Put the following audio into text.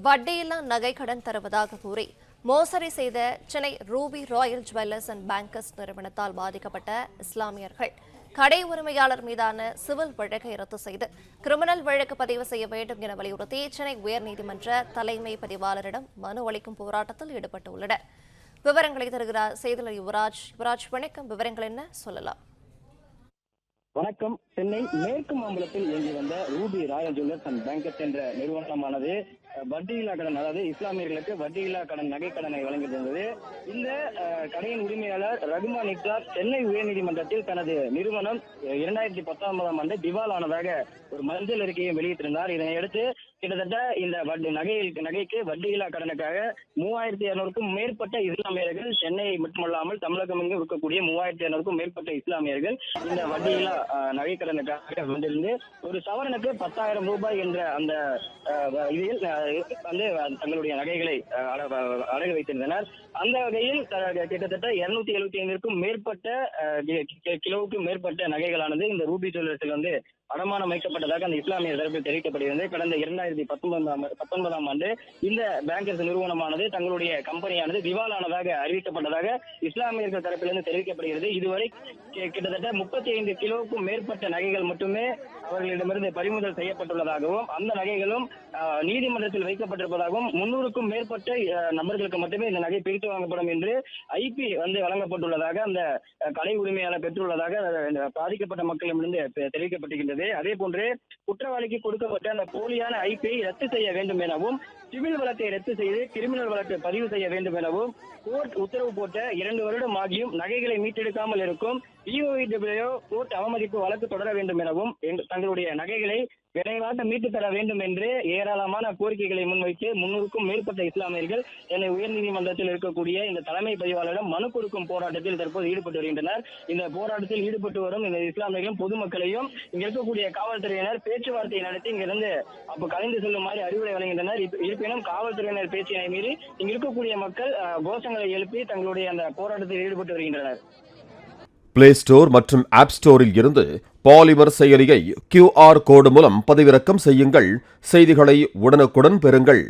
வட்டியில்லா நகை கடன் தருவதாக கூறி மோசடி செய்த Chennai Ruby Royal jewellers and bankers நிறுவனத்தால் பாதிக்கப்பட்ட இஸ்லாமியர்கள் கடை உரிமையாளர் மீதான சிவில் வழக்கை ரத்து செய்து கிரிமினல் வழக்கு பதிவு செய்ய வேண்டும் என வலியுறுத்தி சென்னை உயர்நீதிமன்ற தலைமை பதிவாளரிடம் மனு அளிக்கும் போராட்டத்தில் ஈடுபட்டுள்ளனர். விவரங்களை தருகிறார் செய்தியாளர் யுவராஜ். வணக்கம். விவரங்கள் என்ன சொல்லலாம்? வணக்கம். சென்னை மேற்கு மாம்பலத்தில் இயங்கி வந்த Ruby Royal jewellers and bankers என்ற நிறுவனமானது வட்டியில்லா கடன், அதாவது இஸ்லாமியர்களுக்கு வட்டியில்லா கடன், நகை கடனை வழங்கியிருந்தது. இந்த கடையின் உரிமையாளர் ரகுமான் இக்ரார் சென்னை உயர்நீதிமன்றத்தில் தனது நிறுவனம் 2019ஆம் ஆண்டு திவால் ஆனதாக ஒரு மஞ்சள் அறிக்கையை வெளியிட்டிருந்தார். இதனையடுத்து கிட்டத்தட்ட இந்த நகைக்கு வட்டியில்லா கடனுக்காக 3200க்கும் மேற்பட்ட இஸ்லாமியர்கள், சென்னை மட்டுமல்லாமல் தமிழகம் எங்கும் இருக்கக்கூடிய 3200க்கும் மேற்பட்ட இஸ்லாமியர்கள் இந்த வட்டியில்லா நகை கடனுக்காக வந்திருந்து ஒரு சவரனுக்கு 10,000 ரூபாய் என்ற அந்த இதில் வந்து தங்களுடைய நகைகளை அடகு வைத்திருந்தனர். அந்த வகையில் கிட்டத்தட்ட 275க்கும் மேற்பட்ட கிலோவுக்கும் மேற்பட்ட நகைகளானது இந்த ரூபி ஜுவல்லர்ஸில் வந்து அடமானம் வைக்கப்பட்டதாக அந்த இஸ்லாமிய தரப்பில் தெரிவிக்கப்படுகிறது. கடந்த 2019ஆம் ஆண்டு இந்த பேங்கர்ஸ் நிறுவனமானது தங்களுடைய கம்பெனியானது திவாலானதாக அறிவிக்கப்பட்டதாக இஸ்லாமியர்கள் தரப்பிலிருந்து தெரிவிக்கப்படுகிறது. இதுவரை கிட்டத்தட்ட 35 கிலோவுக்கும் மேற்பட்ட நகைகள் மட்டுமே அவர்களிடமிருந்து பறிமுதல் செய்யப்பட்டுள்ளதாகவும், அந்த நகைகளும் நீதிமன்றத்தில் வைக்கப்பட்டிருப்பதாகவும், 300க்கும் மேற்பட்ட நபர்களுக்கு மட்டுமே இந்த நகை பிரித்து வாங்கப்படும் என்று ஐபி வந்து வழங்கப்பட்டுள்ளதாக அந்த கடை உரிமையாளர் பெற்றுள்ளதாக பாதிக்கப்பட்ட மக்களிடமிருந்து தெரிவிக்கப்பட்டிருக்கின்றது. அதே போன்று குற்றவாளிக்கு கொடுக்கப்பட்ட அந்த போலியான ஐபியை ரத்து செய்ய வேண்டும் எனவும், சிவில் வழக்கை ரத்து செய்து கிரிமினல் வழக்கு பதிவு செய்ய வேண்டும் எனவும் கோர்ட் உத்தரவு போட்ட 2 வருடம் ஆகியும் நகைகளை மீட்டெடுக்காமல் இருக்கும் EOW கோர்ட் அவமதிப்பு வழக்கு தொடர வேண்டும் எனவும், தங்களுடைய நகைகளை விரைவாக மீட்டு தர வேண்டும் என்று ஏராளமான கோரிக்கைகளை முன்வைத்து 300க்கும் மேற்பட்ட இஸ்லாமியர்கள் சென்னை உயர்நீதிமன்றத்தில் இருக்கக்கூடிய இந்த தலைமை பதிவாளரிடம் மனு கொடுக்கும் போராட்டத்தில் தற்போது ஈடுபட்டு வருகின்றனர். இந்த போராட்டத்தில் ஈடுபட்டு வரும் இந்த இஸ்லாமியர்களும் பொதுமக்களையும் இங்க இருக்கக்கூடிய காவல்துறையினர் பேச்சுவார்த்தை நடத்தி இங்கிருந்து கலைந்து செல்லுமாறு அறிவுரை வழங்குகின்றனர். இருப்பினும் காவல்துறையினர் பேச்சினை மீறி இங்க இருக்கக்கூடிய மக்கள் கோஷங்களை எழுப்பி தங்களுடைய அந்த போராட்டத்தில் ஈடுபட்டு வருகின்றனர். பிளே ஸ்டோர் மற்றும் ஆப் ஸ்டோரில் இருந்து பாலிமர் செயலியை QR கோடு மூலம் பதிவிறக்கம் செய்யுங்கள். செய்திகளை உடனுக்குடன் பெறுங்கள்.